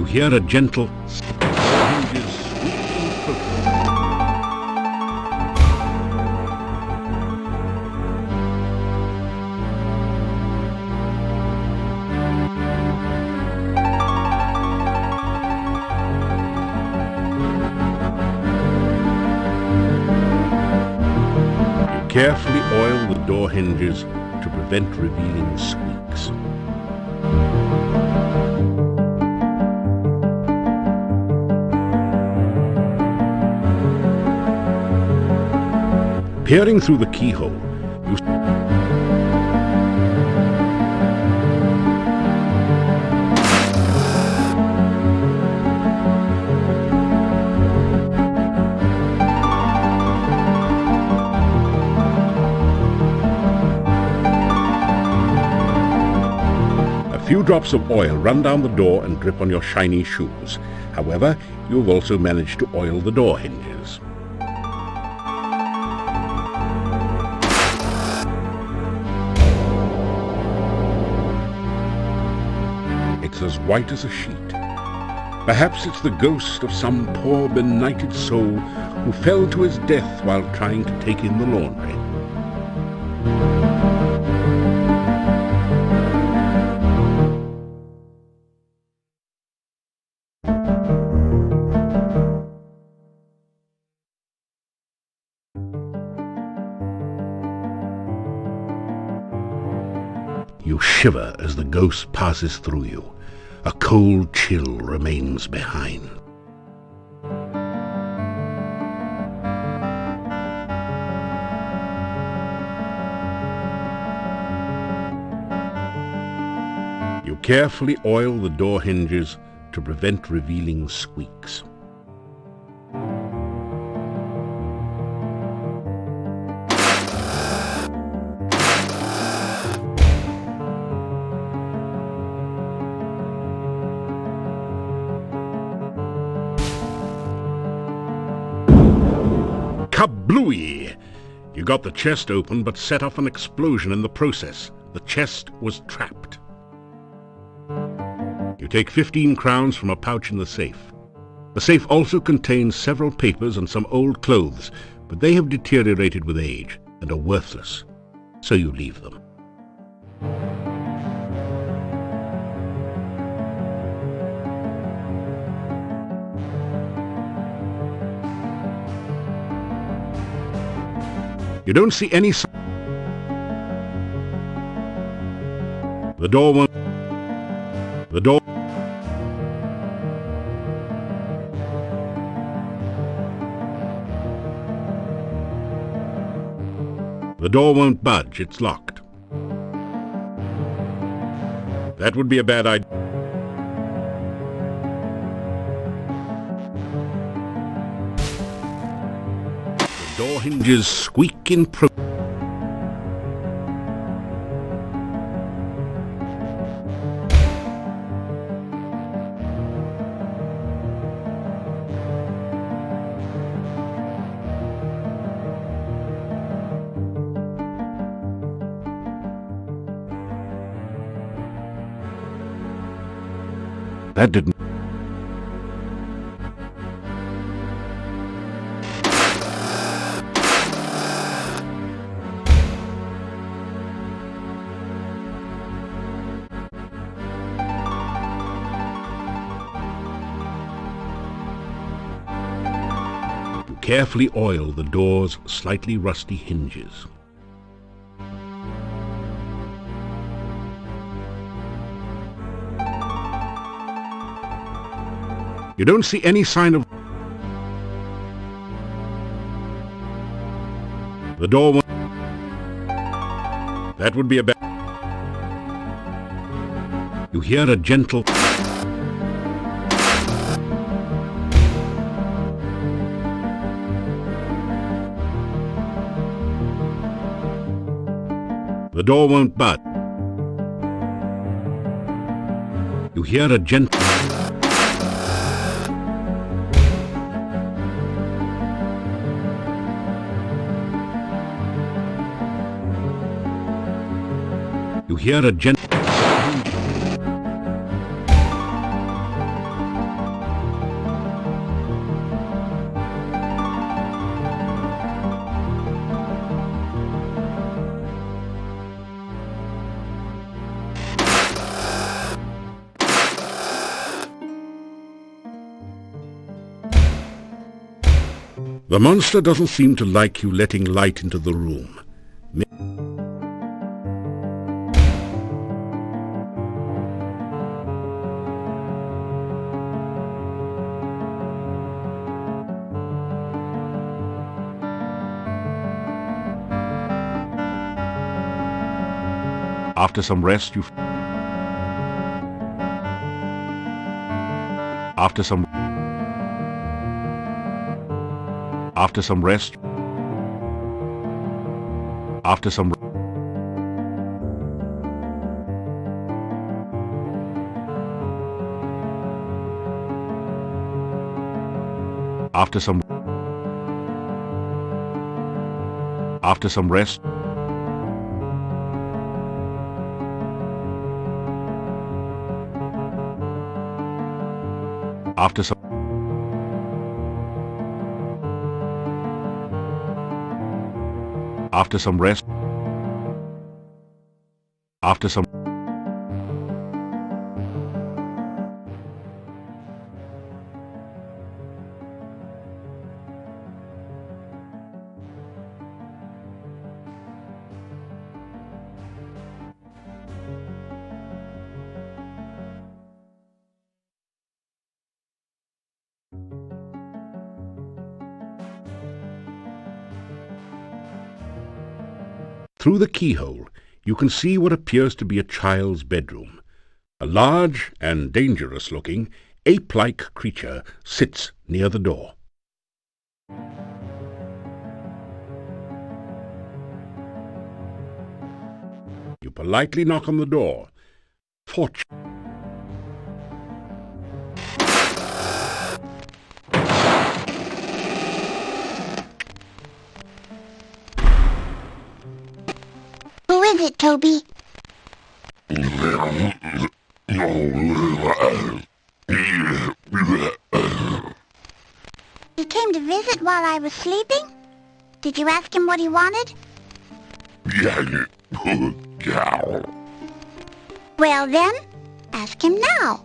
You hear a gentle hinges squeaking protest. You carefully oil the door hinges to prevent revealing squeaks. Peering through the keyhole, you a few drops of oil run down the door and drip on your shiny shoes. However, you've also managed to oil the door hinges. It's as white as a sheet. Perhaps it's the ghost of some poor benighted soul who fell to his death while trying to take in the laundry. You shiver as the ghost passes through you. A cold chill remains behind. You carefully oil the door hinges to prevent revealing squeaks. Kablooey! You got the chest open but set off an explosion in the process. The chest was trapped. You take 15 crowns from a pouch in the safe. The safe also contains several papers and some old clothes, but they have deteriorated with age and are worthless, so you leave them. You don't see any sign. The door won't. The door. The door won't budge. It's locked. That would be a bad idea. Door hinges squeak in pro. That didn't. Carefully oil the door's slightly rusty hinges. You don't see any sign of. The door won't. That would be a bad. You hear a gentle. The door won't budge. You hear a gentle. You hear a gentle. The monster doesn't seem to like you letting light into the room. After some rest, After some rest, after some rest, after some rest, after some Through the keyhole, you can see what appears to be a child's bedroom. A large and dangerous-looking, ape-like creature sits near the door. You politely knock on the door. Who is it, Toby? He came to visit while I was sleeping? Did you ask him what he wanted? Well then, ask him now.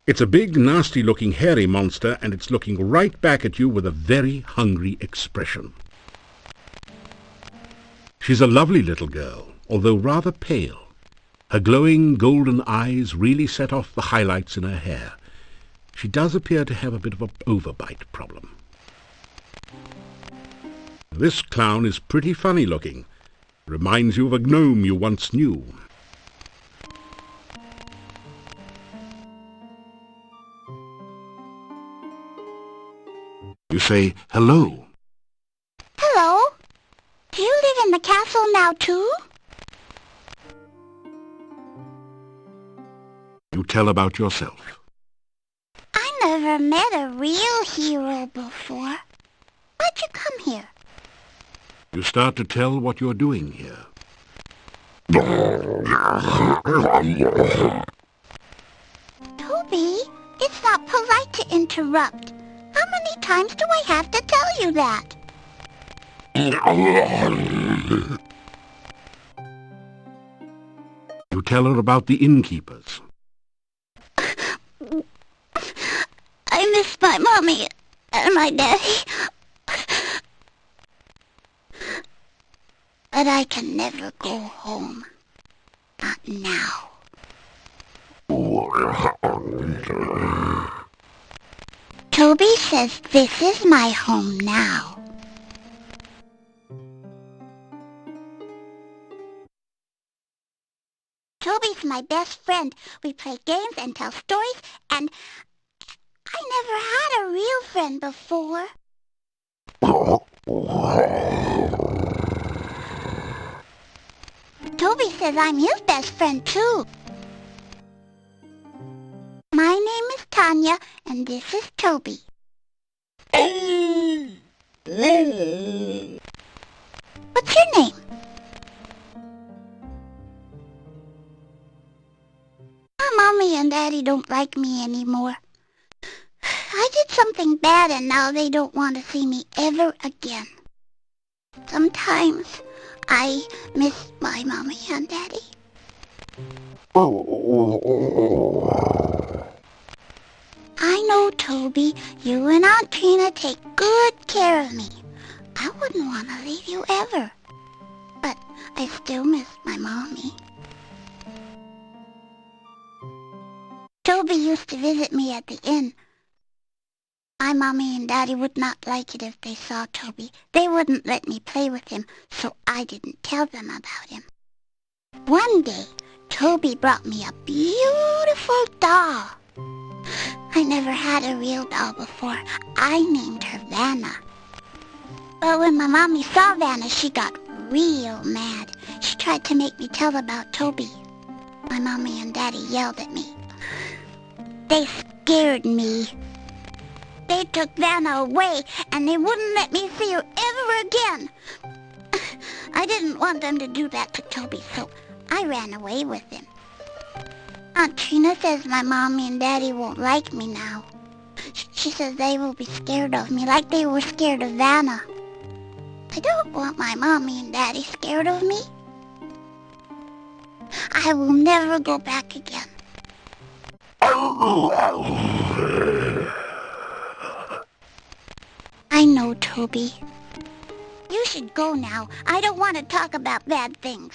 It's a big, nasty-looking, hairy monster, and it's looking right back at you with a very hungry expression. She's a lovely little girl, although rather pale. Her glowing golden eyes really set off the highlights in her hair. She does appear to have a bit of an overbite problem. This clown is pretty funny-looking. Reminds you of a gnome you once knew. You say, hello. Hello? Do you live in the castle now, too? You tell about yourself. I never met a real hero before. Why'd you come here? You start to tell what you're doing here. Toby, it's not polite to interrupt. How many times do I have to tell you that? You tell her about the innkeepers. I miss my mommy and my daddy. But I can never go home. Not now. Toby says this is my home now. Toby's my best friend. We play games and tell stories, and I never had a real friend before. Toby says I'm his best friend, too. My name is Tanya, and this is Toby. What's your name? My mommy and daddy don't like me anymore. I did something bad, and now they don't want to see me ever again. Sometimes I miss my mommy and daddy. I know, Toby, you and Aunt Trina take good care of me. I wouldn't want to leave you ever. But I still miss my mommy. Toby used to visit me at the inn. My mommy and daddy would not like it if they saw Toby. They wouldn't let me play with him, so I didn't tell them about him. One day, Toby brought me a beautiful doll. I never had a real doll before. I named her Vanna. But when my mommy saw Vanna, she got real mad. She tried to make me tell about Toby. My mommy and daddy yelled at me. They scared me. They took Vanna away, and they wouldn't let me see her ever again. I didn't want them to do that to Toby, so I ran away with him. Aunt Trina says my mommy and daddy won't like me now. She says they will be scared of me like they were scared of Vanna. I don't want my mommy and daddy scared of me. I will never go back again. I know, Toby. You should go now. I don't want to talk about bad things.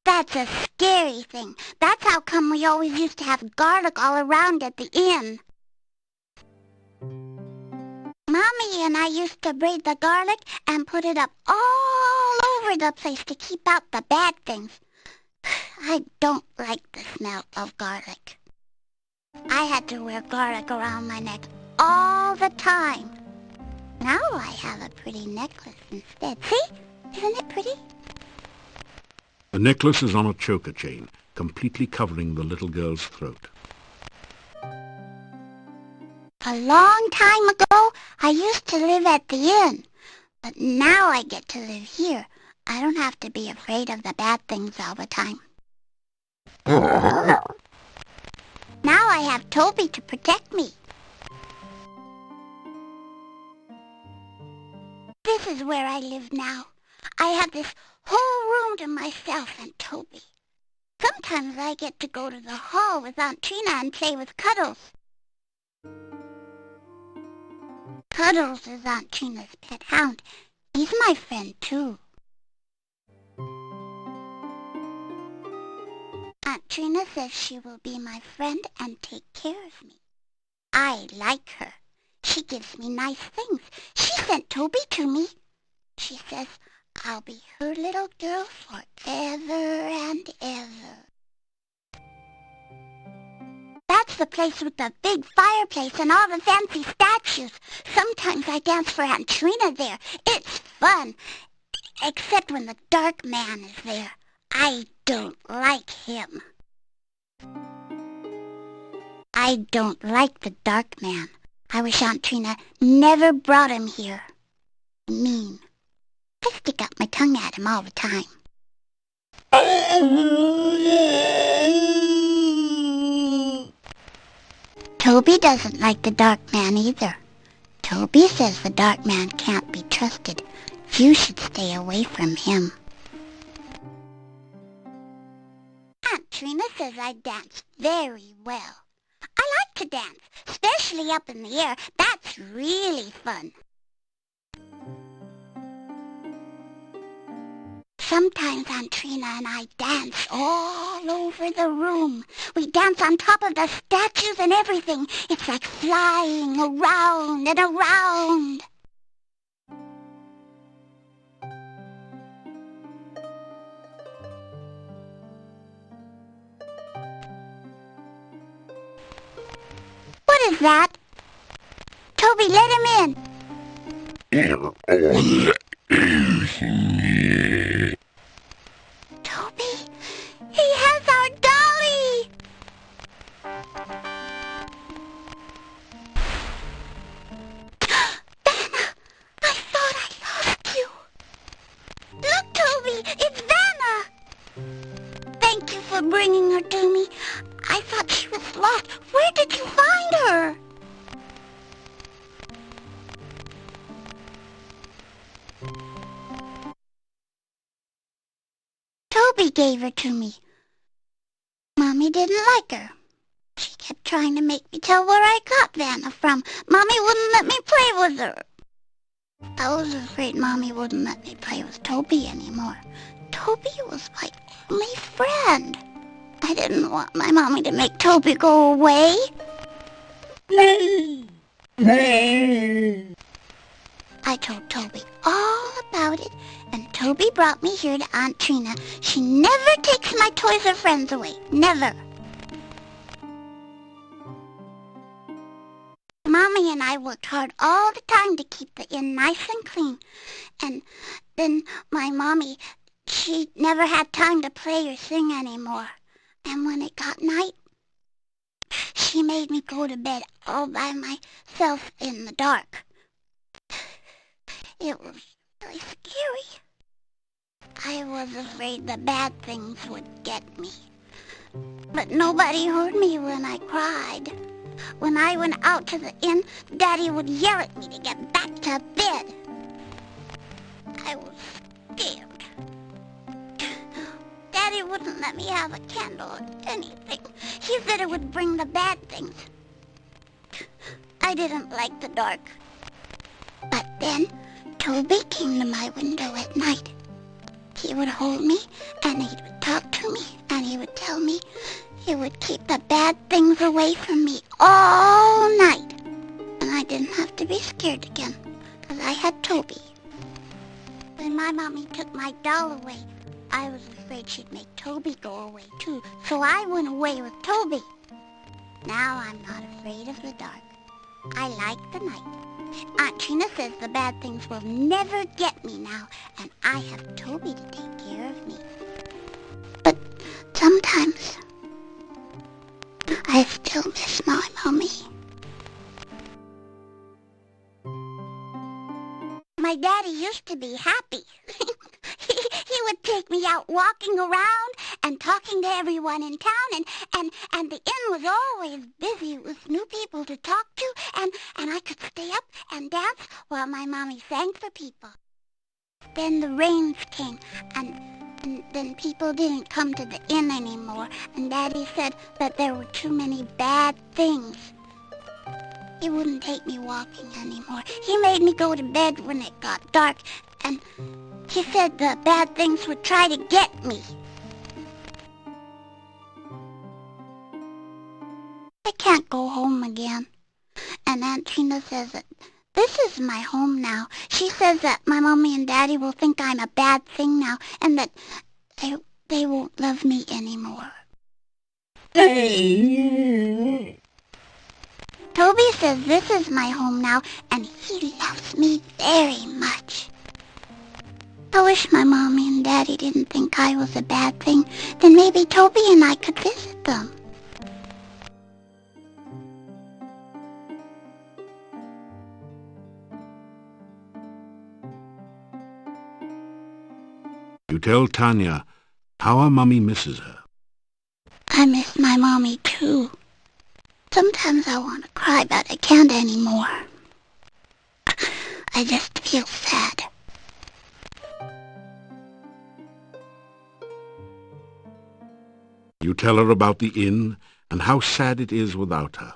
That's a scary thing. That's how come we always used to have garlic all around at the inn. Mommy and I used to braid the garlic and put it up all over the place to keep out the bad things. I don't like the smell of garlic. I had to wear garlic around my neck all the time. Now I have a pretty necklace instead. See? Isn't it pretty? The necklace is on a choker chain, completely covering the little girl's throat. A long time ago, I used to live at the inn. But now I get to live here. I don't have to be afraid of the bad things all the time. Now I have Toby to protect me. This is where I live now. I have this whole room to myself and Toby. Sometimes I get to go to the hall with Aunt Trina and play with Cuddles. Cuddles is Aunt Trina's pet hound. He's my friend, too. Aunt Trina says she will be my friend and take care of me. I like her. She gives me nice things. She sent Toby to me. She says I'll be her little girl forever and ever. That's the place with the big fireplace and all the fancy statues. Sometimes I dance for Aunt Trina there. It's fun. Except when the dark man is there. I don't like him. I don't like the dark man. I wish Aunt Trina never brought him here. Mean. I stick out my tongue at him all the time. Toby doesn't like the dark man either. Toby says the dark man can't be trusted. You should stay away from him. Aunt Trina says I dance very well. I like to dance, especially up in the air. That's really fun. Sometimes Aunt Trina and I dance all over the room. We dance on top of the statues and everything. It's like flying around and around. What is that? Toby, let him in. Toby, he has our dolly. Vanna, I thought I lost you. Look, Toby, it's Vanna. Thank you for bringing her to me. I thought she was lost. Where did you find her? Toby gave her to me. Mommy didn't like her. She kept trying to make me tell where I got Vanna from. Mommy wouldn't let me play with her. I was afraid Mommy wouldn't let me play with Toby anymore. Toby was my only friend. I didn't want my Mommy to make Toby go away. I told Toby all about it, and Toby brought me here to Aunt Trina. She never takes my toys or friends away. Never. Mommy and I worked hard all the time to keep the inn nice and clean. And then my Mommy, she never had time to play or sing anymore. And when it got night, she made me go to bed all by myself in the dark. It was really scary. I was afraid the bad things would get me. But nobody heard me when I cried. When I went out to the inn, Daddy would yell at me to get back to bed. I was scared. Daddy wouldn't let me have a candle or anything. He said it would bring the bad things. I didn't like the dark. But then Toby came to my window at night. He would hold me, and he would talk to me, and he would tell me he would keep the bad things away from me all night. And I didn't have to be scared again, because I had Toby. When my Mommy took my doll away, I was afraid she'd make Toby go away too, so I went away with Toby. Now I'm not afraid of the dark. I like the night. Aunt Trina says the bad things will never get me now, and I have Toby to take care of me. But sometimes I still miss my Mommy. My daddy used to be happy. He would take me out walking around and talking to everyone in town, and the inn was always busy with new people to talk to, and I could stay up and dance while my Mommy sang for people. Then the rains came, and then people didn't come to the inn anymore, and Daddy said that there were too many bad things. He wouldn't take me walking anymore. He made me go to bed when it got dark, and he said the bad things would try to get me. I can't go home again. And Aunt Trina says that this is my home now. She says that my Mommy and Daddy will think I'm a bad thing now, and that they won't love me anymore. Toby says this is my home now, and he loves me very much. I wish my Mommy and Daddy didn't think I was a bad thing. Then maybe Toby and I could visit them. You tell Tanya how her Mummy misses her. I miss my Mommy too. Sometimes I want to cry, but I can't anymore. I just feel sad. You tell her about the inn and how sad it is without her.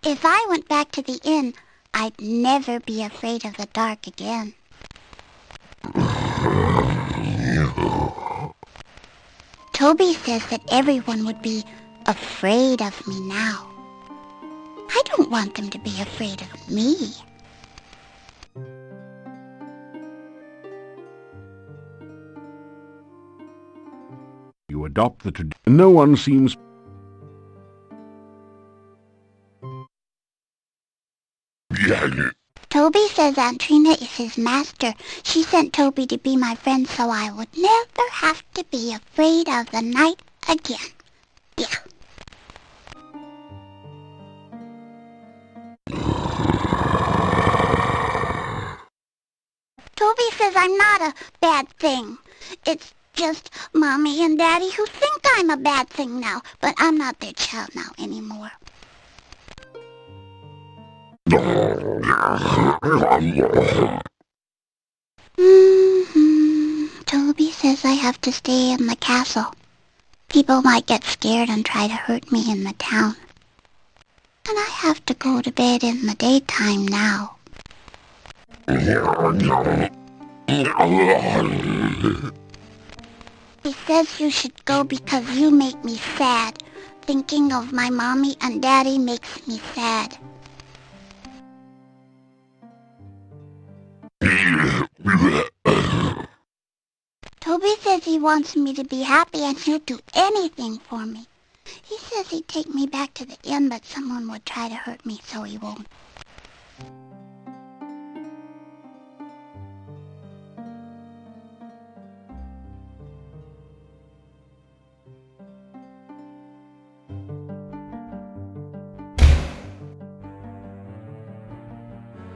If I went back to the inn, I'd never be afraid of the dark again. Toby says that everyone would be afraid of me now. I don't want them to be afraid of me. You adopt the tradition. No one seems... Toby says Aunt Trina is his master. She sent Toby to be my friend so I would never have to be afraid of the night again. Yeah. Toby says I'm not a bad thing. It's just Mommy and Daddy who think I'm a bad thing now, but I'm not their child now anymore. Toby says I have to stay in the castle. People might get scared and try to hurt me in the town. And I have to go to bed in the daytime now. He says you should go because you make me sad. Thinking of my mommy and daddy makes me sad. Toby says he wants me to be happy and he'll do anything for me. He says he'd take me back to the inn, but someone would try to hurt me, so he won't.